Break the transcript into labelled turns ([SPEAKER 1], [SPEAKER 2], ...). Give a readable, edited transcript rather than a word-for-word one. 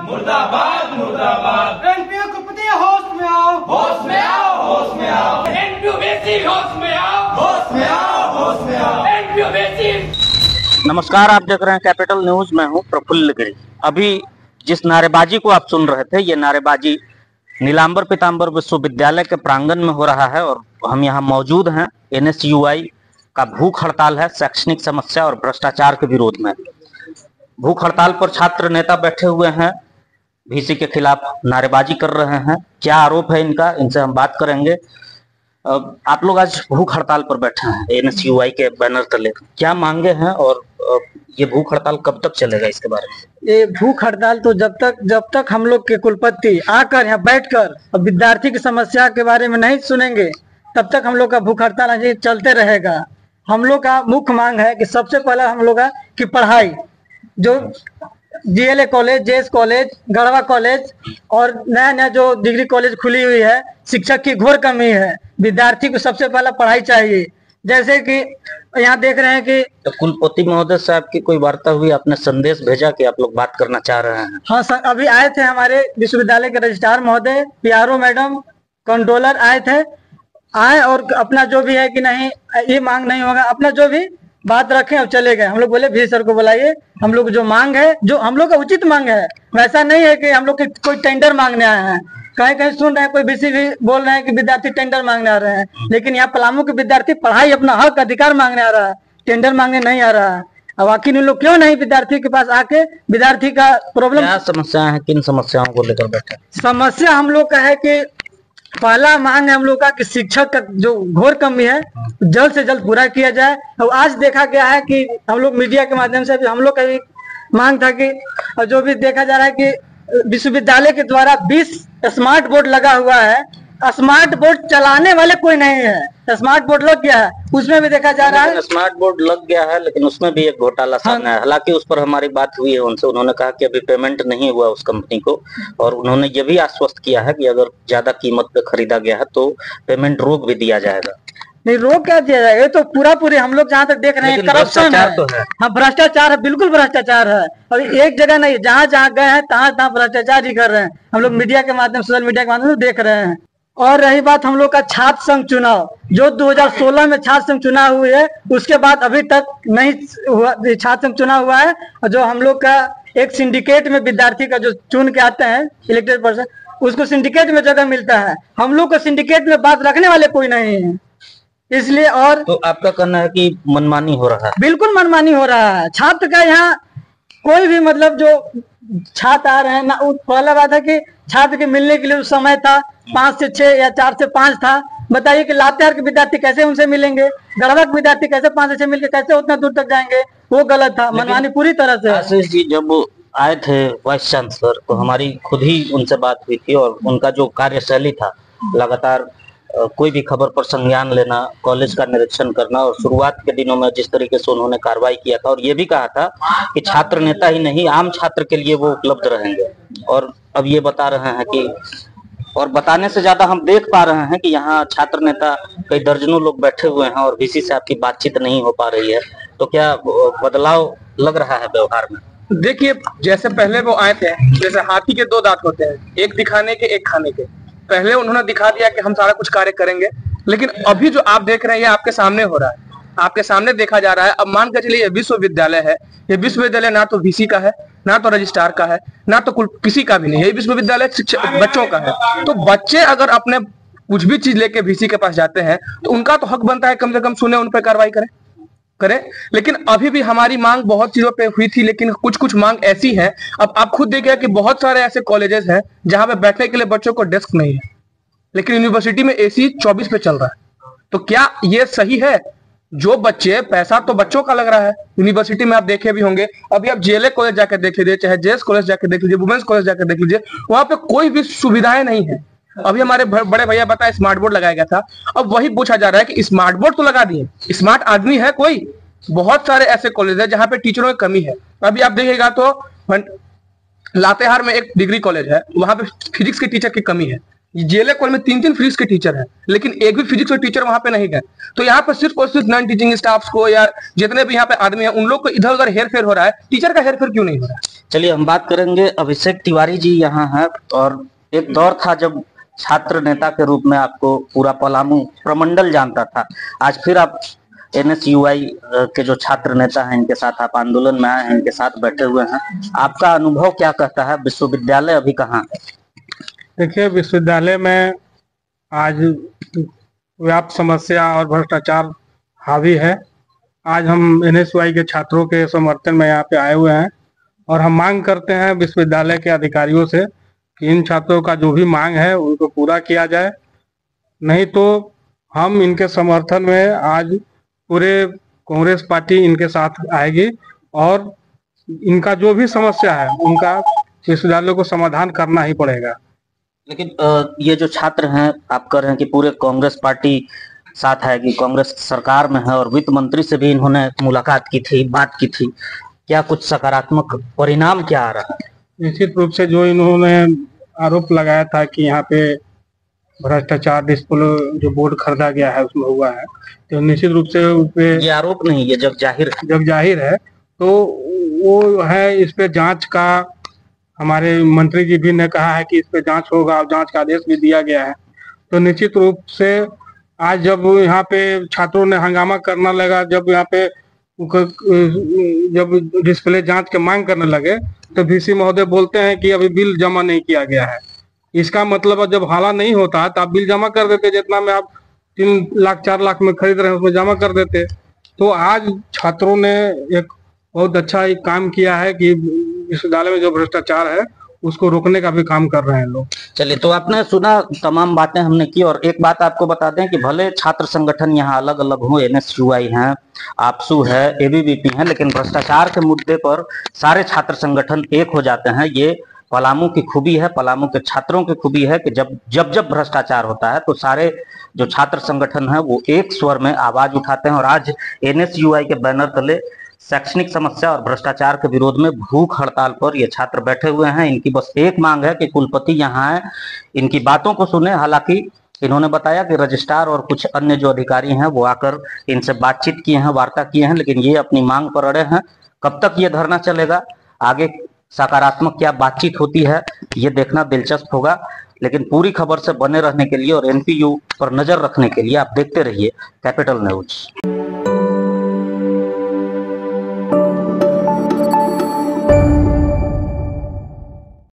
[SPEAKER 1] मुर्दाबाद मुर्दाबाद।
[SPEAKER 2] एनपीओ को पति होश में आओ,
[SPEAKER 1] होश में आओ, होश में आओ।
[SPEAKER 2] एनपीओ होश में आओ,
[SPEAKER 1] होश में आओ, होश में आओ।
[SPEAKER 2] एनपीओ।
[SPEAKER 3] नमस्कार, आप देख रहे हैं कैपिटल न्यूज। मैं हूं प्रफुल्ल गिरी। अभी जिस नारेबाजी को आप सुन रहे थे, ये नारेबाजी नीलांबर पीतांबर विश्वविद्यालय के प्रांगण में हो रहा है और हम यहाँ मौजूद हैं। एनएसयूआई का भूख हड़ताल है शैक्षणिक समस्या और भ्रष्टाचार के विरोध में। भूख हड़ताल पर छात्र नेता बैठे हुए हैं, वीसी के खिलाफ नारेबाजी कर रहे हैं। क्या आरोप है इनका, इनसे हम बात करेंगे। आप लोग आज भूख हड़ताल पर बैठे हैं एनएसयूआई के बैनर तले, क्या मांगे हैं और ये भूख हड़ताल कब तक चलेगा, इसके बारे में?
[SPEAKER 4] ये भूख हड़ताल तो जब तक हम लोग के कुलपति आकर यहाँ बैठकर और विद्यार्थी की समस्या के बारे में नहीं सुनेंगे, तब तक हम लोग का भूख हड़ताल चलते रहेगा। हम लोग का मुख्य मांग है कि सबसे पहला हम लोग का कि पढ़ाई, जो GLA college, JS college, Garhwa college और नया नया जो डिग्री कॉलेज खुली हुई है, शिक्षक की घोर कमी है। विद्यार्थी को सबसे पहला पढ़ाई चाहिए। जैसे कि यहाँ देख रहे हैं कि
[SPEAKER 3] तो कुलपति महोदय साहब की कोई वार्ता हुई, आपने संदेश भेजा कि आप लोग बात करना चाह रहे हैं?
[SPEAKER 4] हाँ सर, अभी आए थे हमारे विश्वविद्यालय के रजिस्ट्रार महोदय, पीआरओ मैडम, कंट्रोलर आए और अपना जो भी है कि नहीं ये मांग नहीं होगा, अपना जो भी बात रखें और चले गए। हम लोग बोले भी सर को बुलाइए, हम लोग जो मांग है, जो हम लोग का उचित मांग है, वैसा नहीं है कि हम लोग कोई टेंडर मांगने आए हैं। कहीं कहीं सुन रहे हैं, कोई बीसी भी बोल रहे हैं कि विद्यार्थी टेंडर मांगने आ रहे हैं, लेकिन यहाँ पलामू के विद्यार्थी पढ़ाई, अपना हक अधिकार मांगने आ रहा है, टेंडर मांगने नहीं आ रहा है। अब आखिर उन लोग क्यों नहीं विद्यार्थी के पास आके विद्यार्थी का प्रॉब्लम,
[SPEAKER 3] क्या समस्या है, किन समस्याओं को लेकर बैठे?
[SPEAKER 4] समस्या हम लोग का है कि पहला मांग है हम लोग का कि शिक्षक का जो घोर कमी है जल्द से जल्द पूरा किया जाए। और आज देखा गया है कि हम लोग मीडिया के माध्यम से भी हम लोग का भी मांग था कि जो भी देखा जा रहा है कि विश्वविद्यालय के द्वारा 20 स्मार्ट बोर्ड लगा हुआ है, स्मार्ट बोर्ड चलाने वाले कोई नहीं है। स्मार्ट बोर्ड लग गया है, उसमें भी देखा जा रहा है
[SPEAKER 3] स्मार्ट बोर्ड लग गया है, लेकिन उसमें भी एक घोटाला सामने है। हालांकि उस पर हमारी बात हुई है उनसे, उन्होंने कहा कि अभी पेमेंट नहीं हुआ उस कंपनी को, और उन्होंने ये भी आश्वस्त किया है कि अगर ज्यादा कीमत पे खरीदा गया है तो पेमेंट रोक भी दिया जाएगा।
[SPEAKER 4] नहीं, रोक क्या दिया जाएगा? ये तो पूरा हम लोग जहाँ तक देख रहे हैं करप्शन है।
[SPEAKER 3] तो है।
[SPEAKER 4] हाँ, भ्रष्टाचार है, बिल्कुल भ्रष्टाचार है। और एक जगह नहीं, जहाँ जहाँ गए हैं तहाँ भ्रष्टाचार ही कर रहे हैं। हम लोग मीडिया के माध्यम, सोशल मीडिया के माध्यम से देख रहे हैं। और रही बात हम लोग का छात्र संघ चुनाव, जो 2016 में छात्र संघ चुनाव हुए है, उसके बाद अभी तक नहीं हुआ छात्र संघ चुनाव हुआ है। और जो हम लोग का एक सिंडिकेट में विद्यार्थी का जो चुन के आते हैं इलेक्टेड पर्सन, उसको सिंडिकेट में जगह मिलता है। हम लोग को सिंडिकेट में बात रखने वाले कोई नहीं है, इसलिए। और
[SPEAKER 3] तो आपका कहना है कि मनमानी हो रहा है?
[SPEAKER 4] बिल्कुल मनमानी हो रहा है। छात्र का यहाँ कोई भी मतलब जो छात्र आ रहे हैं ना, पहला बात है कि छात्र के मिलने के लिए उस समय था 5 से 6 या 4 से 5 था। बताइए कि लातेहार के विद्यार्थी कैसे उनसे मिलेंगे, गढ़वा के विद्यार्थी कैसे 5 से 6 मिलकर कैसे उतना दूर तक जाएंगे? वो गलत था, मनमानी पूरी तरह से।
[SPEAKER 3] आशीष जी जब आए थे वाइस चांसलर, तो हमारी खुद ही उनसे बात हुई थी और उनका जो कार्यशैली था, लगातार कोई भी खबर पर संज्ञान लेना, कॉलेज का निरीक्षण करना, और शुरुआत के दिनों में जिस तरीके से उन्होंने कार्रवाई किया था, और ये भी कहा था कि छात्र नेता ही नहीं, आम छात्र के लिए वो उपलब्ध रहेंगे। और अब ये बता रहे हैं कि, और बताने से ज्यादा हम देख पा रहे हैं कि यहाँ छात्र नेता कई दर्जनों लोग बैठे हुए हैं और वीसी से आपकी बातचीत नहीं हो पा रही है। तो क्या बदलाव लग रहा है व्यवहार में?
[SPEAKER 5] देखिए, जैसे पहले वो आए थे, जैसे हाथी के 2 दांत होते हैं, एक दिखाने के, एक खाने के। पहले उन्होंने दिखा दिया कि हम सारा कुछ कार्य करेंगे, लेकिन अभी जो आप देख रहे हैं ये आपके सामने हो रहा है, आपके सामने देखा जा रहा है। अब मान कर चलिए ये विश्वविद्यालय है, ये विश्वविद्यालय ना तो वीसी का है, ना तो रजिस्ट्रार का है, ना तो किसी का भी नहीं है। ये विश्वविद्यालय बच्चों का है। तो बच्चे अगर अपने कुछ भी चीज लेके वीसी के पास जाते हैं तो उनका तो हक बनता है कम से कम सुने, उन पर कार्रवाई करें। लेकिन अभी भी हमारी मांग बहुत चीजों पे हुई थी, लेकिन कुछ मांग ऐसी है। अब आप खुद देखिए कि बहुत सारे ऐसे कॉलेजेस हैं जहां पे बैठने के लिए बच्चों को डेस्क नहीं है, लेकिन यूनिवर्सिटी में एसी 24 पे चल रहा है। तो क्या ये सही है? जो बच्चे, पैसा तो बच्चों का लग रहा है। यूनिवर्सिटी में आप देखे भी होंगे, अभी आप जेएलए कॉलेज जाकर देख लीजिए, चाहे जेएस कॉलेज जाकर देख लीजिए, वुमेन्स कॉलेज जाकर देख लीजिए, वहां पे कोई भी सुविधाएं नहीं है। अभी हमारे बड़े भैया बताए स्मार्ट बोर्ड लगाया गया था, अब वही पूछा जा रहा है कि स्मार्ट बोर्ड तो लगा दिए, स्मार्ट आदमी है कोई? बहुत सारे ऐसे कॉलेज है जहां पे टीचरों की कमी है। अभी आप देखिएगा तो लातेहार में एक डिग्री कॉलेज है, वहां पे फिजिक्स के टीचर की कमी है। जेले कॉलेज में 3-3 फिजिक्स के टीचर हैं, लेकिन एक भी फिजिक्स के टीचर वहां पे नहीं गए। तो यहाँ पर सिर्फ और सिर्फ नॉन टीचिंग स्टाफ को या जितने भी यहाँ पे आदमी हैं उन लोग को इधर उधर हेरफेर हो रहा है, टीचर का हेरफेर क्यों नहीं हो रहा है?
[SPEAKER 3] चलिए हम बात करेंगे, अभिषेक तिवारी जी यहाँ है। और एक दौर था जब छात्र नेता के रूप में आपको पूरा पलामू प्रमंडल जानता था, आज फिर आप NSUI के जो छात्र नेता हैं इनके साथ आप आंदोलन में आए हैं, इनके साथ बैठे हुए हैं। आपका अनुभव क्या कहता है? विश्वविद्यालय अभी कहाँ है?
[SPEAKER 6] देखिए, विश्वविद्यालय में आज व्याप्त समस्या और भ्रष्टाचार हावी है। आज हम NSUI के छात्रों के समर्थन में यहाँ पे आए हुए हैं और हम मांग करते हैं विश्वविद्यालय के अधिकारियों से कि इन छात्रों का जो भी मांग है उनको पूरा किया जाए, नहीं तो हम इनके समर्थन में आज पूरे कांग्रेस पार्टी इनके साथ आएगी और इनका जो भी समस्या है उनका विश्वविद्यालय को समाधान करना ही पड़ेगा।
[SPEAKER 3] लेकिन ये जो छात्र हैं, आप कह रहे हैं कि पूरे कांग्रेस पार्टी साथ आएगी, कांग्रेस सरकार में है और वित्त मंत्री से भी इन्होंने मुलाकात की थी, बात की थी, क्या कुछ सकारात्मक परिणाम क्या आ रहा है?
[SPEAKER 6] निश्चित रूप से जो इन्होंने आरोप लगाया था कि यहाँ पे भ्रष्टाचार डिस्प्ले जो बोर्ड खरीदा गया है उसमें हुआ है, तो निश्चित रूप से उस पे
[SPEAKER 3] ये आरोप नहीं, ये जग जाहिर है।
[SPEAKER 6] तो वो है, इस पे जांच का हमारे मंत्री जी भी ने कहा है कि इस पे जांच होगा और जांच का आदेश भी दिया गया है। तो निश्चित रूप से आज जब यहाँ पे छात्रों ने हंगामा करना लगा, जब यहाँ पे जब डिस्प्ले जांच के मांग करने लगे तो VC महोदय बोलते हैं कि अभी बिल जमा नहीं किया गया है। इसका मतलब जब हाला नहीं होता तो आप बिल जमा कर देते, जितना में आप 3 लाख 4 लाख में खरीद रहे हैं उसमें जमा कर देते। तो आज छात्रों ने एक बहुत अच्छा एक काम किया है कि विश्वविद्यालय में जो भ्रष्टाचार है उसको रोकने का भी काम कर रहे हैं लोग।
[SPEAKER 3] चलिए, तो आपने सुना, तमाम बातें हमने की। और एक बात आपको बता दें कि भले छात्र संगठन यहाँ अलग अलग हो, NSUI हैं, आपसू है, ABVP है, लेकिन भ्रष्टाचार के मुद्दे पर सारे छात्र संगठन एक हो जाते हैं। ये पलामू की खूबी है, पलामू के छात्रों की खूबी है कि जब भ्रष्टाचार होता है तो सारे जो छात्र संगठन है वो एक स्वर में आवाज उठाते हैं। और आज NSUI के बैनर तले शैक्षणिक समस्या और भ्रष्टाचार के विरोध में भूख हड़ताल पर ये छात्र बैठे हुए हैं। इनकी बस एक मांग है कि कुलपति यहाँ आए, इनकी बातों को सुने। हालांकि इन्होंने बताया कि रजिस्ट्रार और कुछ अन्य जो अधिकारी हैं वो आकर इनसे बातचीत किए हैं, वार्ता किए हैं, लेकिन ये अपनी मांग पर अड़े हैं। कब तक ये धरना चलेगा, आगे सकारात्मक क्या बातचीत होती है, ये देखना दिलचस्प होगा। लेकिन पूरी खबर से बने रहने के लिए और NPU पर नजर रखने के लिए आप देखते रहिए कैपिटल न्यूज।